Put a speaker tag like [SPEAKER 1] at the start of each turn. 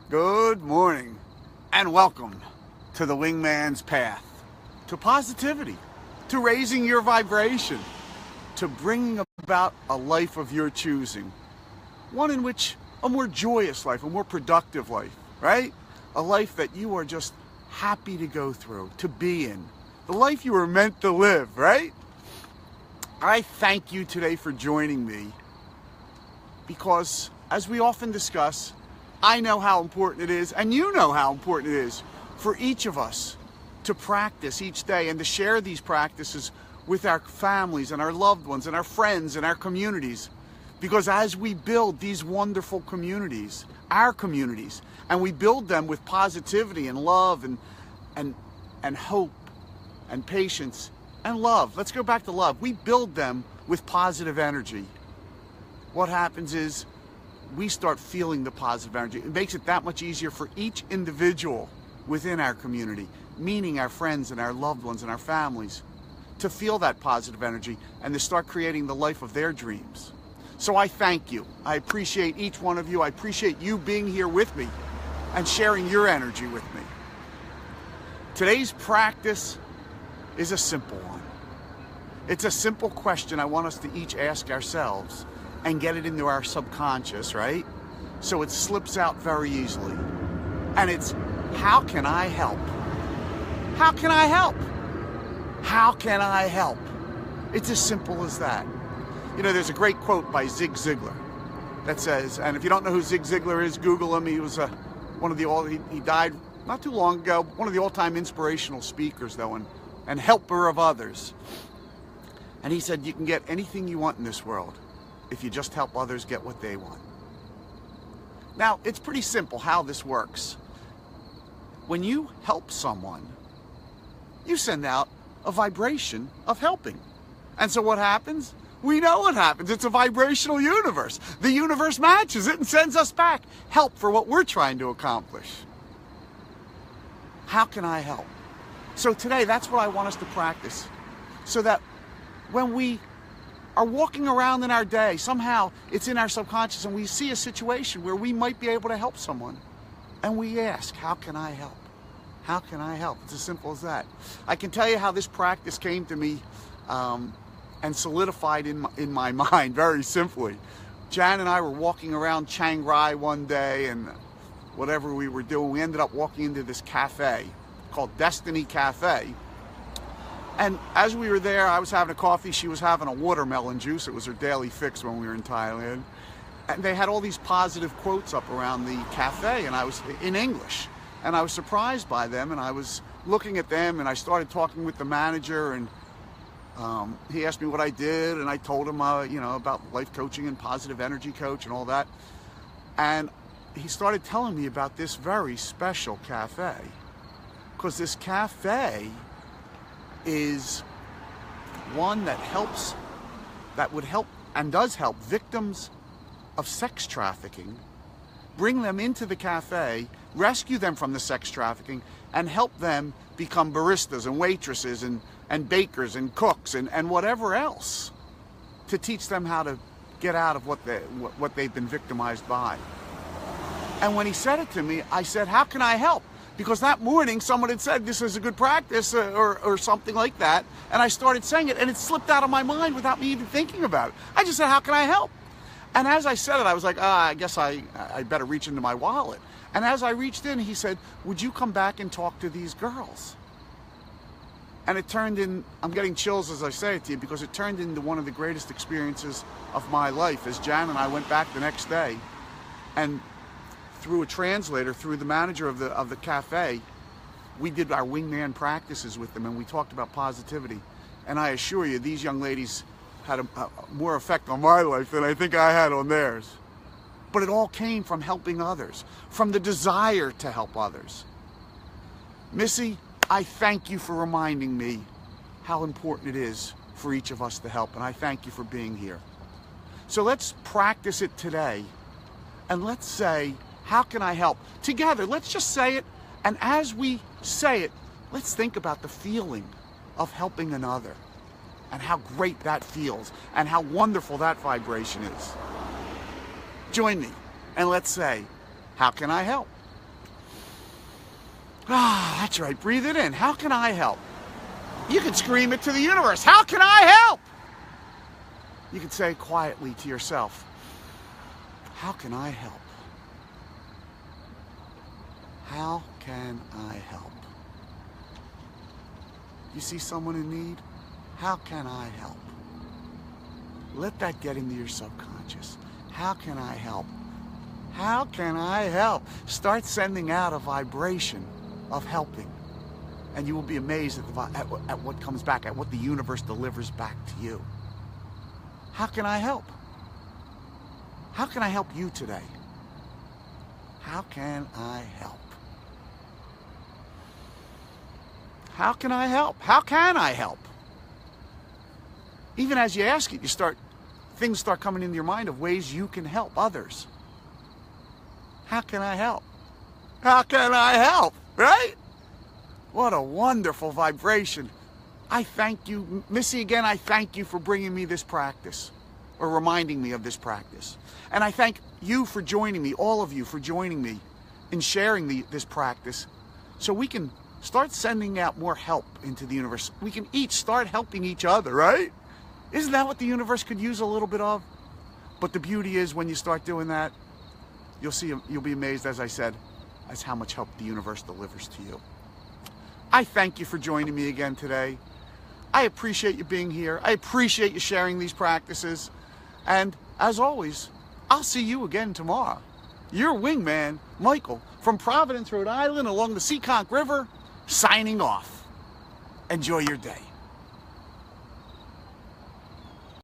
[SPEAKER 1] Good morning and welcome to the Wingman's Path, to positivity, to raising your vibration, to bringing about a life of your choosing. One in which a more joyous life, a more productive life, right? A life that you are just happy to go through, to be in. The life you were meant to live, right? I thank you today for joining me because, as we often discuss, I know how important it is, and you know how important it is for each of us to practice each day and to share these practices with our families and our loved ones and our friends and our communities. Because as we build these wonderful communities, our communities, and we build them with positivity and love and hope and patience and love. Let's go back to love. We build them with positive energy. What happens is we start feeling the positive energy. It makes it that much easier for each individual within our community, meaning our friends and our loved ones and our families, to feel that positive energy and to start creating the life of their dreams. So I thank you. I appreciate each one of you. I appreciate you being here with me and sharing your energy with me. Today's practice is a simple one. It's a simple question I want us to each ask ourselves and get it into our subconscious, right? So it slips out very easily. And it's, how can I help? How can I help? How can I help? It's as simple as that. You know, there's a great quote by Zig Ziglar that says, and if you don't know who Zig Ziglar is, Google him. He was he died not too long ago, one of the all-time inspirational speakers, though, and helper of others. And he said, you can get anything you want in this world if you just help others get what they want. Now, it's pretty simple how this works. When you help someone, you send out a vibration of helping. And so what happens? We know what happens. It's a vibrational universe. The universe matches it and sends us back help for what we're trying to accomplish. How can I help? So today, that's what I want us to practice, so that when we are walking around in our day, somehow it's in our subconscious and we see a situation where we might be able to help someone, and we ask, how can I help? How can I help? It's as simple as that. I can tell you how this practice came to me and solidified in my mind very simply. Jan and I were walking around Chiang Rai one day, and whatever we were doing, we ended up walking into this cafe called Destiny Cafe. And as we were there, I was having a coffee, she was having a watermelon juice. It was her daily fix when we were in Thailand. And they had all these positive quotes up around the cafe, and I was in English. And I was surprised by them, and I was looking at them, and I started talking with the manager, and he asked me what I did, and I told him, about life coaching and positive energy coach and all that. And he started telling me about this very special cafe, because this cafe is one that would help and does help victims of sex trafficking, bring them into the cafe, rescue them from the sex trafficking, and help them become baristas and waitresses and bakers and cooks and whatever else, to teach them how to get out of what they've been victimized by. And when he said it to me, I said, how can I help? Because that morning someone had said this is a good practice or something like that, and I started saying it, and it slipped out of my mind without me even thinking about it. I just said, how can I help? And as I said it, I was like, I guess I better reach into my wallet. And as I reached in, he said, would you come back and talk to these girls? And it turned in, I'm getting chills as I say it to you, because it turned into one of the greatest experiences of my life, as Jan and I went back the next day, and through a translator, through the manager of the cafe, we did our wingman practices with them, and we talked about positivity. And I assure you, these young ladies had a more effect on my life than I think I had on theirs. But it all came from helping others, from the desire to help others. Missy, I thank you for reminding me how important it is for each of us to help, and I thank you for being here. So let's practice it today, and let's say, how can I help? Together, let's just say it, and as we say it, let's think about the feeling of helping another, and how great that feels, and how wonderful that vibration is. Join me, and let's say, how can I help? Ah, that's right. Breathe it in. How can I help? You can scream it to the universe. How can I help? You can say quietly to yourself, how can I help? How can I help? You see someone in need? How can I help? Let that get into your subconscious. How can I help? How can I help? Start sending out a vibration of helping. And you will be amazed at what comes back, at what the universe delivers back to you. How can I help? How can I help you today? How can I help? How can I help? How can I help? Even as you ask it, things start coming into your mind of ways you can help others. How can I help? How can I help? Right? What a wonderful vibration. I thank you, Missy, again, I thank you for bringing me this practice, or reminding me of this practice. And I thank you for joining me, all of you for joining me in sharing this practice, so we can start sending out more help into the universe. We can each start helping each other, right? Isn't that what the universe could use a little bit of? But the beauty is, when you start doing that, you'll be amazed, as I said, as how much help the universe delivers to you. I thank you for joining me again today. I appreciate you being here. I appreciate you sharing these practices. And as always, I'll see you again tomorrow. Your wingman, Michael, from Providence, Rhode Island, along the Seekonk River, signing off. Enjoy your day.